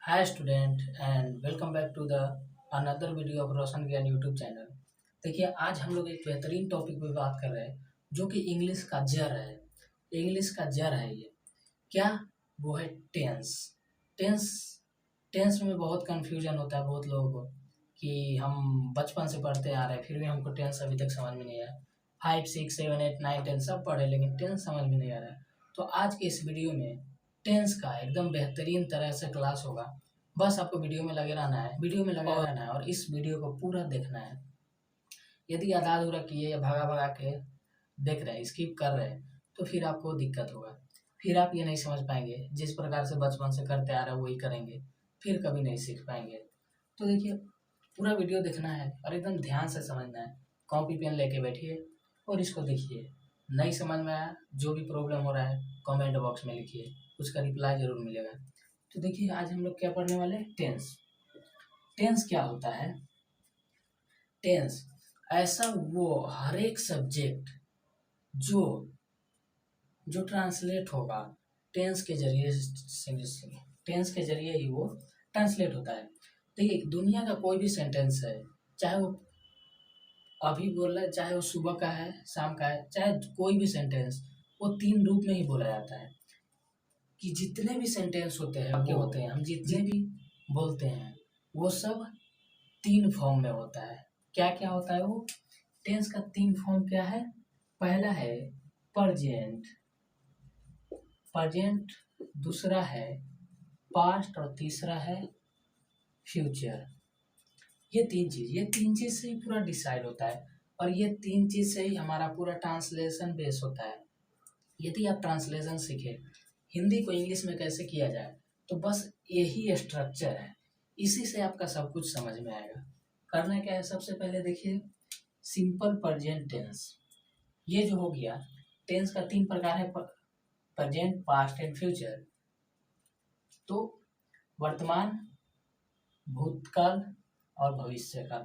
Hi student and welcome back to the another video of Roshan Gyan YouTube channel. देखिए आज हम लोग एक बेहतरीन टॉपिक पे बात कर रहे हैं जो कि इंग्लिश का जड़ है। इंग्लिश का जड़ है ये क्या? वो है टेंस। टेंस टेंस में बहुत कंफ्यूजन होता है बहुत लोगों को कि हम बचपन से पढ़ते आ रहे हैं फिर भी हमको टेंस अभी तक समझ में नहीं आया। 5, 6, 7, 8, 9, 10 सब पढ़े लेकिन टेंस समझ में नहीं आ रहा है। तो आज के इस वीडियो में टेंस का एकदम बेहतरीन तरह से क्लास होगा। बस आपको वीडियो में लगे रहना है, और इस वीडियो को पूरा देखना है। यदि आधा अधूरा किए या भगा भगा के देख रहे हैं, स्किप कर रहे हैं, तो फिर आपको दिक्कत होगा। फिर आप ये नहीं समझ पाएंगे, जिस प्रकार से बचपन से करते आ रहे हैं वही करेंगे, फिर कभी नहीं सीख पाएंगे। तो देखिए पूरा वीडियो देखना है और एकदम ध्यान से समझना है। कॉपी पेन लेके बैठिए और इसको देखिए। नहीं समझ में आया, जो भी प्रॉब्लम हो रहा है कमेंट बॉक्स में लिखिए, उसका रिप्लाई जरूर मिलेगा। तो देखिए आज हम लोग क्या पढ़ने वाले हैं, टेंस। टेंस क्या होता है? टेंस ऐसा वो हर एक सब्जेक्ट जो जो ट्रांसलेट होगा टेंस के जरिए से। टेंस के जरिए ही वो ट्रांसलेट होता है। देखिए दुनिया का कोई भी सेंटेंस है, चाहे वो अभी बोल रहा है, चाहे वो सुबह का है शाम का है, चाहे कोई भी सेंटेंस, वो तीन रूप में ही बोला जाता है। कि जितने भी सेंटेंस होते हैं वाक्य होते हैं, हम जितने भी बोलते हैं वो सब तीन फॉर्म में होता है। क्या क्या होता है वो? टेंस का तीन फॉर्म क्या है? पहला है प्रेजेंट, दूसरा है पास्ट और तीसरा है फ्यूचर। ये तीन चीज से ही पूरा डिसाइड होता है और ये तीन चीज से ही हमारा पूरा ट्रांसलेशन बेस होता है। यदि आप ट्रांसलेशन सीखे हिंदी को इंग्लिश में कैसे किया जाए, तो बस यही स्ट्रक्चर है, इसी से आपका सब कुछ समझ में आएगा। करना क्या है, सबसे पहले देखिए सिंपल प्रेजेंट टेंस। ये जो हो गया, टेंस का तीन प्रकार है, प्रेजेंट, पास्ट एंड फ्यूचर। तो वर्तमान, भूतकाल और भविष्य का।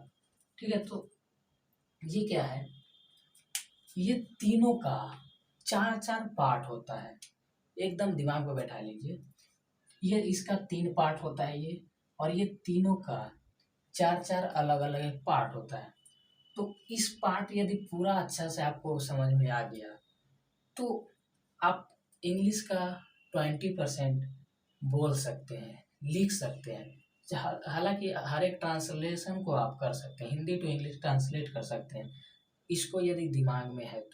ठीक है, तो ये क्या है, ये तीनों का चार चार पार्ट होता है। एकदम दिमाग में बैठा लीजिए, ये इसका तीन पार्ट होता है ये, और ये तीनों का चार चार अलग अलग पार्ट होता है। तो इस पार्ट यदि पूरा अच्छा से आपको समझ में आ गया तो आप इंग्लिश का 20% बोल सकते हैं, लिख सकते हैं। हालांकि हर एक ट्रांसलेशन को आप कर सकते हैं, हिंदी टू इंग्लिश ट्रांसलेट कर सकते हैं, इसको यदि दिमाग में है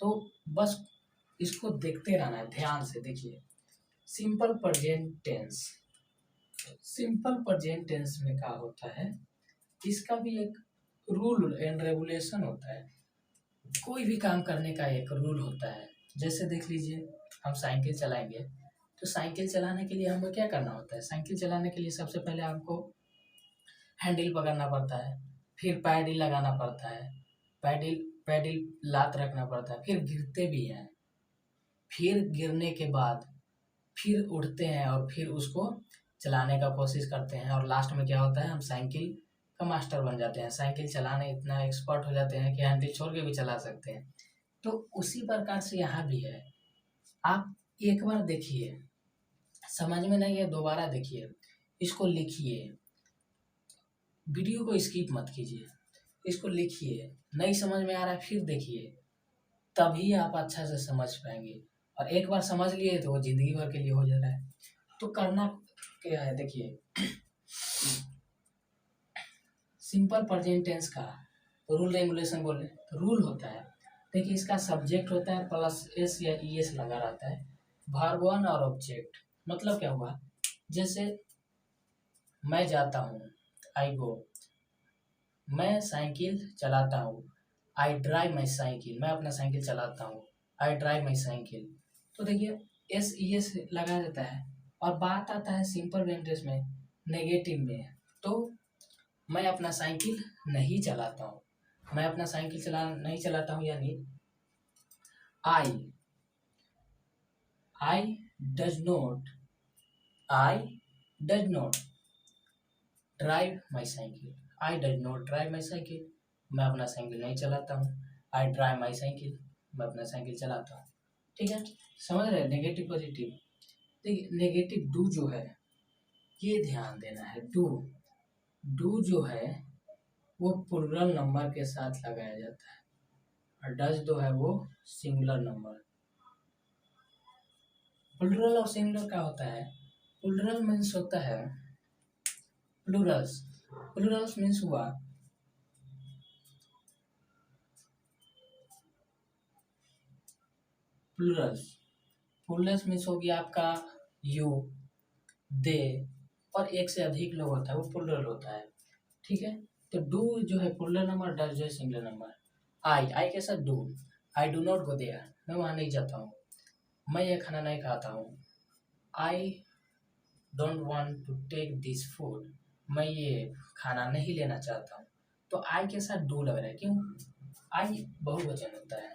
तो बस इसको देखते रहना है, ध्यान से देखिए। Simple present tense, simple present tense में क्या होता है, इसका भी एक रूल एंड रेगुलेशन होता है। कोई भी काम करने का एक रूल होता है। जैसे देख लीजिए, हम साइकिल चलाएंगे, तो साइकिल चलाने के लिए हमें क्या करना होता है? साइकिल चलाने के लिए सबसे पहले आपको हैंडल पकड़ना पड़ता है, फिर पैडल लगाना पड़ता है, पैडल पैडल लात रखना पड़ता है, फिर गिरते भी हैं, फिर गिरने के बाद फिर उठते हैं और फिर उसको चलाने का कोशिश करते हैं, और लास्ट में क्या होता है, हम साइकिल का मास्टर बन जाते हैं। साइकिल चलाने इतना एक्सपर्ट हो जाते हैं कि हैंडल छोड़ के भी चला सकते हैं। तो उसी प्रकार से यहाँ भी है। आप एक बार देखिए, समझ में नहीं है दोबारा देखिए, इसको लिखिए, वीडियो को स्किप मत कीजिए, इसको लिखिए। नहीं समझ में आ रहा है फिर देखिए, तभी आप अच्छा से समझ पाएंगे। और एक बार समझ लिए तो वो जिंदगी भर के लिए हो जा रहा है। तो करना क्या है, देखिए सिंपल प्रेजेंट टेंस का रूल रेगुलेशन बोले तो रूल होता है। देखिए इसका सब्जेक्ट होता है प्लस एस या ई एस लगा रहता है, वर्ब वन और ऑब्जेक्ट। मतलब क्या हुआ, जैसे मैं जाता हूँ, आई गो, मैं साइकिल चलाता हूँ, आई ड्राइव माई साइकिल, मैं अपना साइकिल चलाता हूँ, आई ड्राइव माई साइकिल। तो देखिए एस ई एस लगा देता है। और बात आता है सिंपल प्रेजेंट में नेगेटिव में, तो मैं अपना साइकिल नहीं चलाता हूँ, मैं अपना साइकिल नहीं चलाता हूँ, यानी I I does not I does not drive my cycle, I does not drive my cycle, मैं अपना साइकिल नहीं चलाता हूँ। आई ड्राइव माई साइकिल, मैं अपना साइकिल चलाता हूँ। ठीक है, समझ रहे हैं नेगेटिव पॉजिटिव। देखिए नेगेटिव डू जो है, ये ध्यान देना है। डू, डू जो है वो प्लुरल नंबर के साथ लगाया जाता है और डज जो है वो सिंगुलर नंबर। प्लुरल और सिंगुलर क्या होता है? प्लुरल मीन्स होता है प्लुरल्स, प्लुरल्स मीन्स हुआ प्लुरल्स, प्लुरल्स मीन्स हो गया आपका यू, दे और एक से अधिक लोग होता है वो प्लुरल होता है। ठीक है, तो डू जो है प्लुरल नंबर, डज जो है सिंगुलर नंबर। आई के साथ do, I do not go there, मैं वहाँ नहीं जाता हूँ। मैं ये खाना नहीं खाता हूँ। I don't want to take this food, मैं ये खाना नहीं लेना चाहता हूँ। तो आई के साथ डू लग रहा है, क्यों? आई बहुवचन होता है।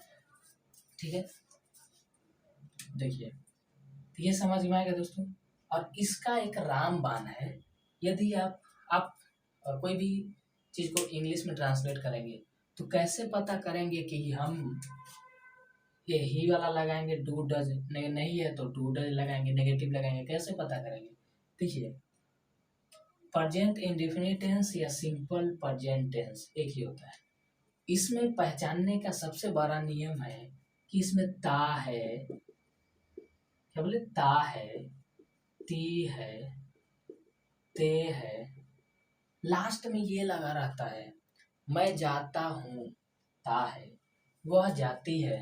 ठीक है, देखिए तो ये समझ में आएगा दोस्तों। और इसका एक रामबाण है। यदि आप कोई भी चीज़ को इंग्लिश में ट्रांसलेट करेंगे तो कैसे पता करेंगे कि हम ये ही वाला लगाएंगे, डू डज नहीं है तो डू डज लगाएंगे, नेगेटिव लगाएंगे, कैसे पता करेंगे? देखिए, प्रेजेंट इंडेफिनिट टेंस या सिंपल प्रेजेंट टेंस एक ही होता है। इसमें पहचानने का सबसे बड़ा नियम है कि इसमें ता है, क्या बोले, ता है, ती है, ते है, लास्ट में ये लगा रहता है। मैं जाता हूँ, ता है, वह जाती है,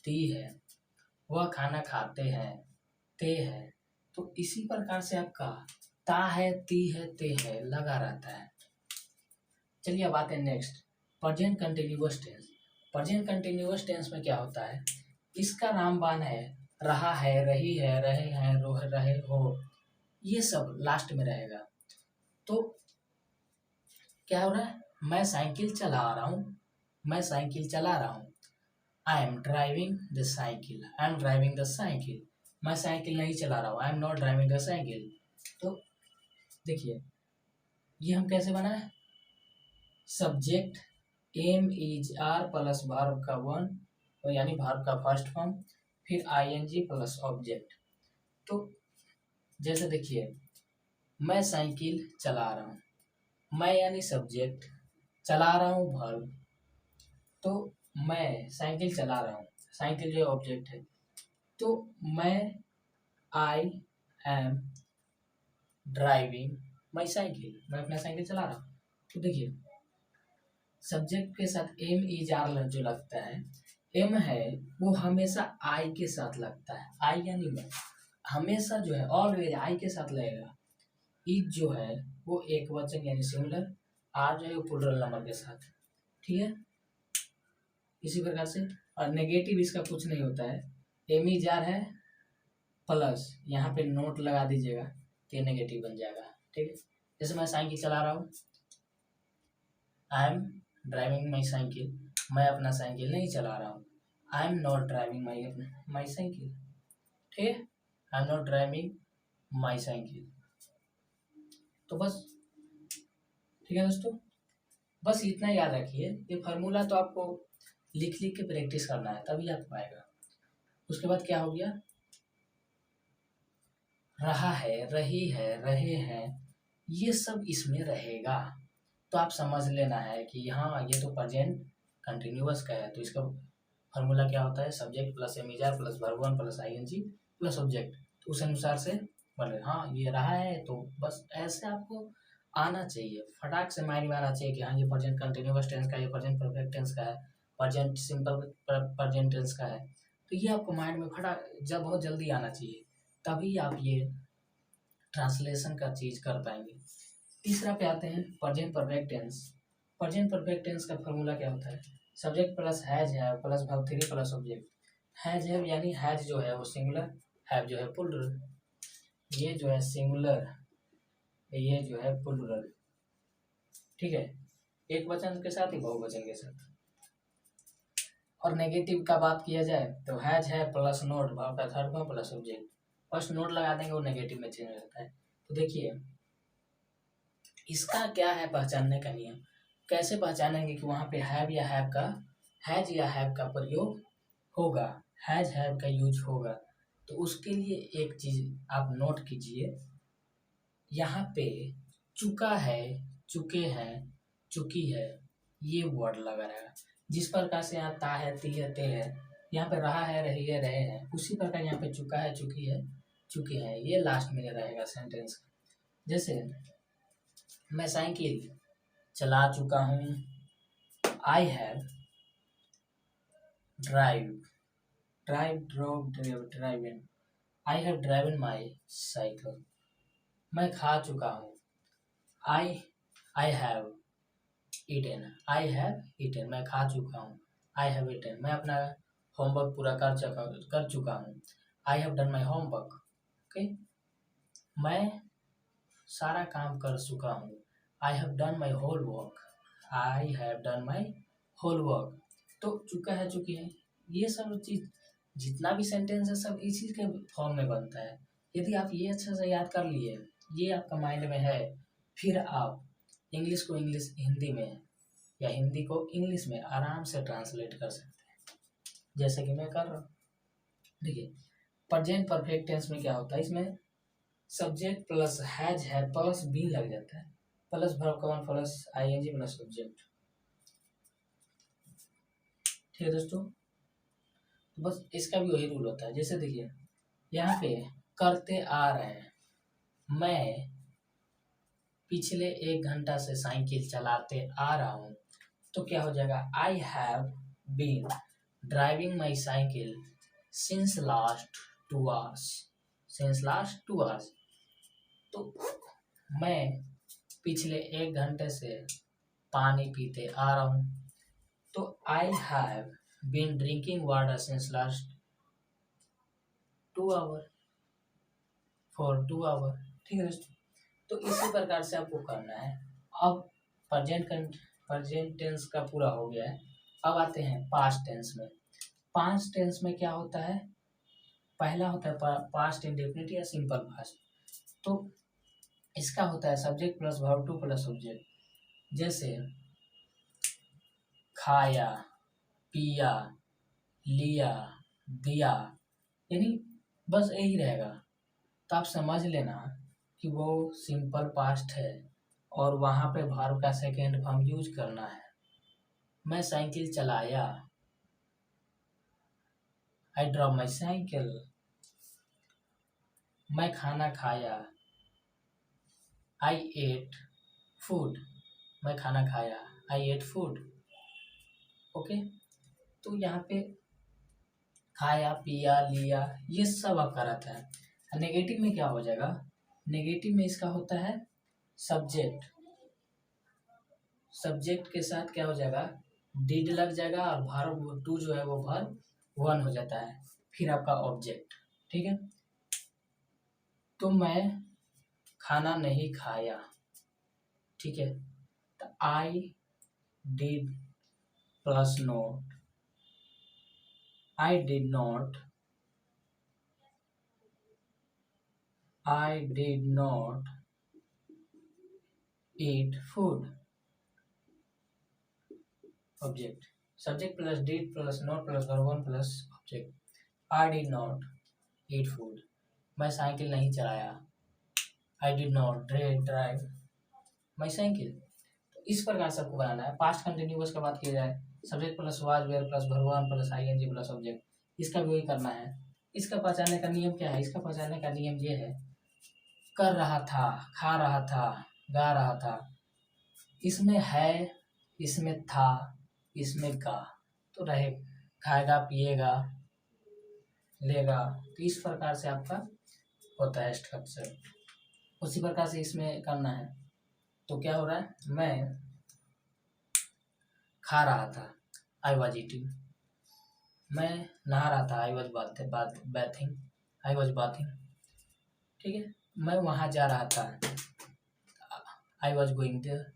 ती है, वह खाना खाते हैं, ते है। तो इसी प्रकार से आपका ता है, ती है, ते है लगा रहता है। चलिए अब आते हैं next, present continuous tense. Present continuous tense में क्या होता है? इसका रामबाण है रहा है, रही है, रहे हैं, रहे हो, ये सब लास्ट में रहेगा। तो क्या हो रहा है? मैं साइकिल चला रहा हूँ, मैं साइकिल चला रहा हूँ। I am driving the cycle, I am driving the cycle, मैं साइकिल नहीं चला रहा हूँ, I am not driving the cycle. तो देखिए ये हम कैसे बनाए? Subject am is are plus verb का वन, यानी वर्ब का फर्स्ट फॉर्म, फिर आईएनजी प्लस ऑब्जेक्ट। तो जैसे देखिए, मैं साइकिल चला रहा हूँ, मैं यानी सब्जेक्ट, चला रहा हूँ वर्ब, तो मैं साइकिल चला रहा हूँ, साइकिल जो ऑब्जेक्ट है। तो मैं आई एम ड्राइविंग माई साइकिल, मैं अपना साइकिल चला रहा हूँ। तो देखिए सब्जेक्ट के साथ एम इज आर जो लगता है, एम है वो हमेशा आई के साथ लगता है, आई यानी मैं, हमेशा जो है ऑलवेज आई के साथ लगेगा। इज जो है वो एक वचन यानी सिंगुलर, आर जो है वो प्लुरल नंबर के साथ। ठीक है, इसी प्रकार से। और नेगेटिव इसका कुछ नहीं होता है, एम इज आर है प्लस यहाँ पे नोट लगा दीजिएगा तो नेगेटिव बन जाएगा। ठीक है, जैसे मैं साइकिल चला रहा हूँ, I am driving my cycle, मैं अपना साइकिल नहीं चला रहा हूँ। I am not driving my cycle, ठीक है, आई am not driving my cycle. तो बस, ठीक है दोस्तों, बस इतना याद रखिए। ये फार्मूला तो आपको लिख लिख के प्रैक्टिस करना है तभी आपको आएगा। उसके बाद क्या हो गया? रहा है, रही है, रहे हैं, ये सब इसमें रहेगा। तो आप समझ लेना है कि हाँ ये तो प्रेजेंट कंटिन्यूअस का है, तो इसका फार्मूला क्या होता है? Subject plus am is are plus verb one plus ING plus object. तो उस अनुसार से बोले हाँ ये रहा है, तो बस ऐसे आपको आना चाहिए, फटाक से माइंड में आना चाहिए कि हाँ ये प्रेजेंट कंटिन्यूअस टेंस का है, ये प्रेजेंट परफेक्ट टेंस का है, प्रेजेंट सिंपल प्रेजेंट टेंस का है। तो ये आपको माइंड में फटाक जब बहुत जल्दी आना चाहिए, तभी आप ये ट्रांसलेशन का चीज़ कर पाएंगे। तीसरा पे आते हैं present perfect tense. Present perfect tense का फॉर्मूला क्या होता है? सब्जेक्ट प्लस हैज है plus verb three plus object. Has है यानी हैज जो है वो सिंगुलर, हैव जो है प्लुरल, ये जो है सिंगुलर, ये जो है प्लुरल। ठीक है, एक वचन के साथ ही बहुवचन के साथ। और नेगेटिव का बात किया जाए तो हैज है प्लस नोट, वर्ब का third form plus object. First note लगा देंगे वो नेगेटिव में चेंज हो जाता है। तो देखिए इसका क्या है पहचानने का नियम, कैसे पहचानेंगे कि वहाँ पे हैव या हैव का, हैज या हैव का प्रयोग होगा, हैज हैव का यूज होगा। तो उसके लिए एक चीज आप नोट कीजिए, यहाँ पे चुका है, चुके हैं, चुकी है, ये वर्ड लगा रहेगा। जिस प्रकार से यहाँ ता है, ती है, ते है, यहाँ पे रहा है, रही है, रहे हैं, उसी प्रकार यहाँ पे चुका है, चुकी है, चुके हैं, ये लास्ट में रहेगा सेंटेंस का। जैसे मैं साइकिल चला चुका हूँ, I have driven, I have driven my cycle. मैं खा चुका हूँ, आई हैव ईटेन, मैं खा चुका हूँ, आई हैव ईटेन। मैं अपना होमवर्क पूरा कर चुका हूँ, I have done my homework. Okay, मैं सारा काम कर चुका हूँ, I have done my whole work, I have done my whole work. तो चुका है, चुकी है, ये सब चीज जितना भी सेंटेंस है सब इसी के फॉर्म में बनता है। यदि आप ये अच्छे से याद कर लिए, ये आपका माइंड में है, फिर आप इंग्लिश को हिंदी में या हिंदी को इंग्लिश में आराम से ट्रांसलेट कर सकते हैं, जैसे कि मैं कर रहा हूँ। देखिए, प्रेजेंट परफेक्ट टेंस में क्या होता है, इसमें सब्जेक्ट प्लस हैज है प्लस बीन लग जाता है, प्लस वर्ब का one plus ING plus subject. ठीक है दोस्तों, तो बस इसका भी वही रूल होता है। जैसे देखिए यहाँ पे करते आ रहे हैं, मैं पिछले 1 घंटा से साइकिल चलाते आ रहा हूँ, तो क्या हो जाएगा, I have been driving my cycle since last 2 hours. तो मैं पिछले 1 घंटे से पानी पीते आ रहा हूँ, तो I have been drinking water since last 2 hour for 2 hour. ठीक है दोस्तों, तो इसी प्रकार से आपको करना है। अब प्रेजेंट टेंस का पूरा हो गया है। अब आते हैं पास्ट टेंस में। पास्ट टेंस में क्या होता है, पहला होता है पास्ट इंडेफिनिट या सिंपल पास्ट। तो इसका होता है subject plus verb two plus object. जैसे खाया, पिया, लिया, दिया, यानी बस यही रहेगा। तो आप समझ लेना कि वो सिंपल पास्ट है और वहाँ पे वर्ब का सेकेंड फॉर्म यूज करना है। मैं साइकिल चलाया, आई ड्रॉव माई साइकिल। मैं खाना खाया, आई एट फूड। मैं खाना खाया, आई एट फूड। ओके, तो यहाँ पे खाया, पिया, लिया, ये सब आपका रहता है। नेगेटिव में क्या हो जाएगा, नेगेटिव में इसका होता है सब्जेक्ट के साथ क्या हो जाएगा, डिड लग जाएगा और वर्ब टू जो है वो वर्ब वन हो जाता है, फिर आपका ऑब्जेक्ट। ठीक है, तो मैं खाना नहीं खाया। ठीक है, तो I did plus note, I did not eat food। Object, subject plus did plus not plus verb one plus object. I did not eat food. मैं साइकिल नहीं चलाया, I did not drive my cycle. तो इस प्रकार से आपको बनाना है। Past continuous का बात किया जाए, subject plus was were plus verb one plus ING plus object, इसका भी वही करना है। इसका पहचानने का नियम क्या है, इसका पहचानने का नियम ये है, कर रहा था, खा रहा था, गा रहा था, इसमें है, इसमें था, इसमें गा, तो रहे खाएगा, पिएगा, लेगा। तो इस प्रकार से आपका होता है स्ट्रक्चर। उसी प्रकार से इसमें करना है। तो क्या हो रहा है, मैं खा रहा था, आई वॉज ईटिंग। मैं नहा रहा था, आई वॉज बाथिंग। ठीक है, मैं वहाँ जा रहा था, आई वॉज गोइंग देयर।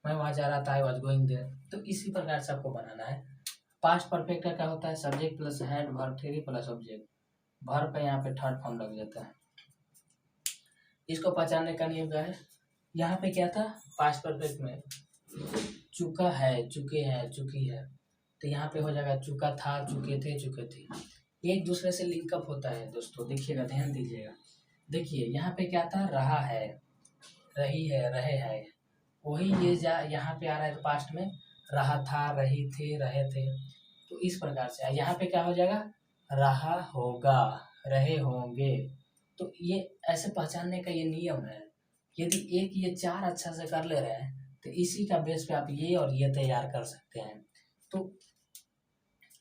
मैं वहाँ जा रहा था, आई वॉज गोइंग देयर। तो इसी प्रकार से आपको बनाना है। पास्ट परफेक्ट का क्या होता है, subject plus had verb three plus object, verb का यहाँ पे थर्ड फॉर्म लग जाता है। इसको पहचानने का नियम क्या है, यहाँ पे क्या था, पास्ट परफेक्ट में चुका है, चुके हैं, चुकी है, तो यहाँ पे हो जाएगा चुका था, चुके थे, चुके थे। एक दूसरे से लिंकअप होता है दोस्तों, देखिएगा, ध्यान दीजिएगा। देखिए यहाँ पे क्या था, रहा है, रही है, रहे हैं, वही ये यहाँ पे आ रहा है तो पास्ट में रहा था, रही थे, रहे थे। तो इस प्रकार से यहाँ पे क्या हो जाएगा, रहा होगा, रहे होंगे। तो ये ऐसे पहचानने का ये नियम है। यदि एक ये चार अच्छा से कर ले रहे हैं तो इसी का बेस पे आप ये और ये तैयार कर सकते हैं। तो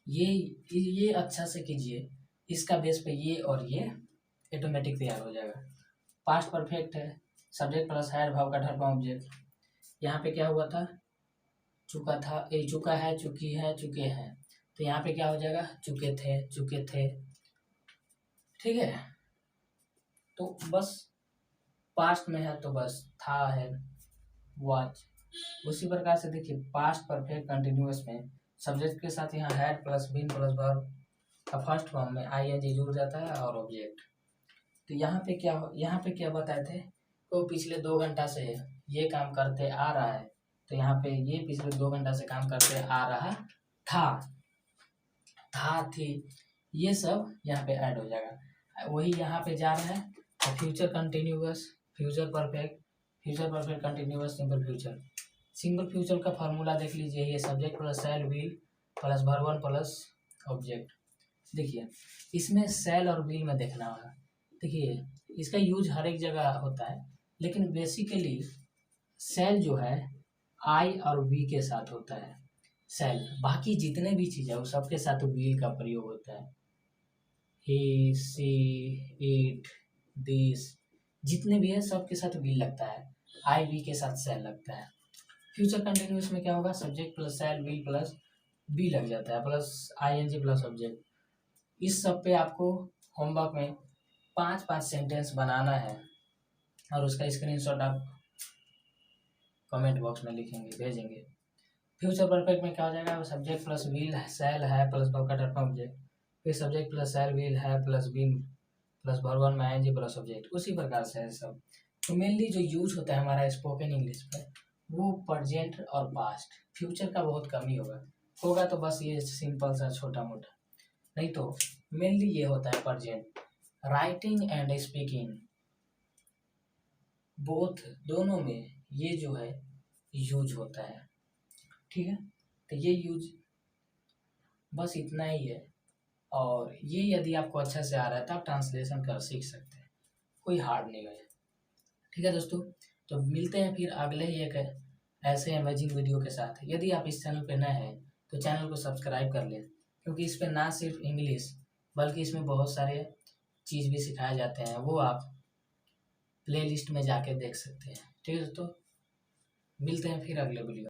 ये अच्छा से कीजिए, इसका बेस पे ये और ये ऑटोमेटिक तैयार हो जाएगा। पास्ट परफेक्ट है, सब्जेक्ट प्लस है भाव का धर्म ऑब्जेक्ट। यहाँ पे क्या हुआ था, चुका था, ये चुका है, चुकी है, चुके हैं। तो यहाँ पे क्या हो जाएगा, चुके थे, चुके थे। ठीक है, तो बस पास्ट में है तो बस था है, वॉच। उसी प्रकार से देखिए पास्ट परफेक्ट कंटिन्यूअस में सब्जेक्ट के साथ यहाँ had plus been plus verb का फर्स्ट फॉर्म में आईएनजी जुड़ जाता है और ऑब्जेक्ट। तो यहाँ पे क्या बताए थे, तो पिछले 2 घंटा से ये काम करते आ रहा है। तो यहाँ पे ये पिछले 2 घंटा से काम करते आ रहा था, थी, ये सब यहाँ पे ऐड हो जाएगा। वही यहाँ पे जा रहा है तो future continuous, future perfect continuous, simple future का फॉर्मूला देख लीजिए, ये subject plus shall will plus verb one plus object. देखिए इसमें शैल और विल में देखना होगा। देखिए इसका यूज हर एक जगह होता है, लेकिन बेसिकली शैल जो है आई और वी के साथ होता है शैल। बाकी जितने भी चीज़ है वो सबके साथ विल का प्रयोग होता है। ही, सी, इट, दिस, जितने भी है सबके साथ विल लगता है, आई वी के साथ शैल लगता है। फ्यूचर कंटिन्यूअस में क्या होगा, subject plus shall will plus be लग जाता है प्लस आईएनजी प्लस ऑब्जेक्ट। इस सब पे आपको होमवर्क में 5-5 सेंटेंस बनाना है और उसका स्क्रीनशॉट आप कमेंट बॉक्स में लिखेंगे, भेजेंगे। फ्यूचर परफेक्ट में क्या हो जाएगा, सब्जेक्ट प्लस विल शैल है प्लस वर्ब का टर्म ऑब्जेक्ट, फिर सब्जेक्ट प्लस शैल विल है plus been plus verb one में आईएनजी प्लस ऑब्जेक्ट। उसी प्रकार से है सब। तो मेनली जो यूज होता है हमारा स्पोकन इंग्लिश में वो प्रेजेंट और पास्ट, फ्यूचर का बहुत कम ही होगा तो बस ये सिंपल सा छोटा मोटा, नहीं तो मेनली ये होता है present. Writing and speaking both, दोनों में ये जो है यूज होता है। ठीक है, तो ये यूज बस इतना ही है। और ये यदि आपको अच्छा से आ रहा है तो आप ट्रांसलेशन कर सीख सकते हैं, कोई हार्ड नहीं है। ठीक है दोस्तों, तो मिलते हैं फिर अगले ही एक ऐसे अमेजिंग वीडियो के साथ। यदि आप इस चैनल पे नए हैं तो चैनल को सब्सक्राइब कर लें, क्योंकि इस पे ना सिर्फ इंग्लिश बल्कि इसमें बहुत सारे चीज़ भी सिखाए जाते हैं, वो आप प्लेलिस्ट में जाके देख सकते हैं। ठीक है दोस्तों, मिलते हैं फिर अगले वीडियो।